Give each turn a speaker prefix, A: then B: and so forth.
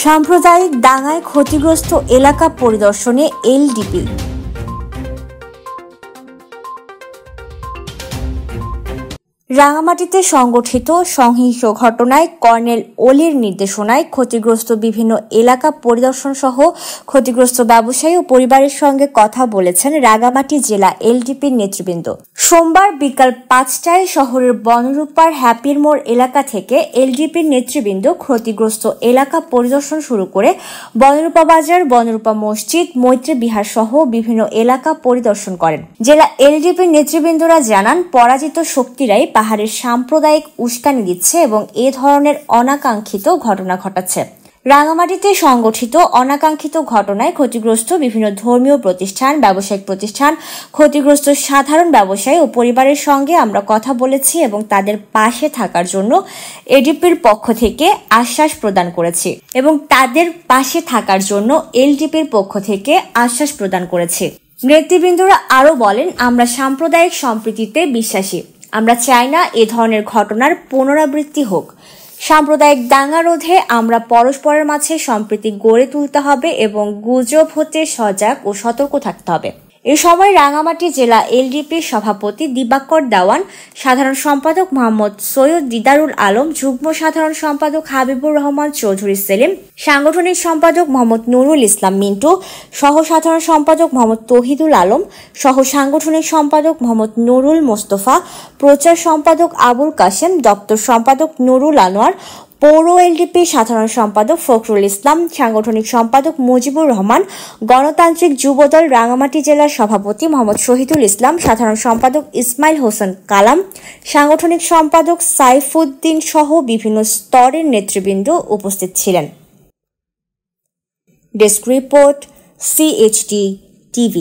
A: সাম্প্রদায়িক দাঙ্গায় ক্ষতিগ্রস্ত এলাকা পরিদর্শনে এলডিপি। রাঙামাটিতে সংগঠিত সহিংস ঘটনায় কর্নেল অলির নির্দেশনায় ক্ষতিগ্রস্ত বিভিন্ন এলাকা পরিদর্শন সহ ক্ষতিগ্রস্ত ব্যবসায়ী ও পরিবারের সঙ্গে কথা বলেছেন রাঙামাটি জেলা এলডিপির নেতৃবৃন্দ। সোমবার বিকাল ৫টায় শহরের বনরূপার হ্যাপির মোড় এলাকা থেকে এলডিপির নেতৃবৃন্দ ক্ষতিগ্রস্ত এলাকা পরিদর্শন শুরু করে বনরূপা বাজার, বনরূপা মসজিদ, মৈত্রী বিহার সহ বিভিন্ন এলাকা পরিদর্শন করেন। জেলা এলডিপির নেতৃবৃন্দরা জানান, পরাজিত শক্তিরাই পাহাড়ের সাম্প্রদায়িক উস্কানি দিচ্ছে এবং এ ধরনের অনাকাঙ্ক্ষিত ঘটনা ঘটাচ্ছে। রাঙামাটিতে সংগঠিত অনাকাঙ্ক্ষিত ঘটনায় ক্ষতিগ্রস্ত বিভিন্ন ধর্মীয় প্রতিষ্ঠান, ব্যবসায়িক প্রতিষ্ঠান, ক্ষতিগ্রস্ত সাধারণ ব্যবসায়ী ও পরিবারের সঙ্গে আমরা কথা বলেছি এবং তাদের পাশে থাকার জন্য এলডিপির পক্ষ থেকে আশ্বাস প্রদান করেছি। নেতৃবৃন্দরা আরও বলেন, আমরা সাম্প্রদায়িক সম্প্রীতিতে বিশ্বাসী। আমরা চাই না এ ধরনের ঘটনার পুনরাবৃত্তি হোক। সাম্প্রদায়িক দাঙ্গা রোধে আমরা পরস্পরের মাঝে সম্প্রীতি গড়ে তুলতে হবে এবং গুজব হতে সজাগ ও সতর্ক থাকতে হবে। এ সময় রাঙামাটি জেলা এলডিপির সভাপতি দিবাকর দেওয়ান, সাধারণ সম্পাদক মোহাম্মদ সৈয়দ দিদারুল আলম, যুগ্ম সাধারণ সম্পাদক হাবিবুর রহমান চৌধুরী সেলিম, সাংগঠনিক সম্পাদক মোহাম্মদ নুরুল ইসলাম মিন্টু, সহ সাধারণ সম্পাদক মোহাম্মদ তৌহিদুল আলম, সহ সাংগঠনিক সম্পাদক মোহাম্মদ নুরুল মোস্তফা, প্রচার সম্পাদক আবুল কাশেম, দপ্তর সম্পাদক নুরুল আনোয়ার, পৌর এলডিপি সাধারণ সম্পাদক ফখরুল ইসলাম, সাংগঠনিক সম্পাদক মুজিবুর রহমান, গণতান্ত্রিক যুবদল রাঙামাটি জেলার সভাপতি মোহাম্মদ শহীদুল ইসলাম, সাধারণ সম্পাদক ইসমাইল হোসেন কালাম, সাংগঠনিক সম্পাদক সাইফুদ্দিন সহ বিভিন্ন স্তরের নেতৃবৃন্দ উপস্থিত ছিলেন। Desk report, CHD TV।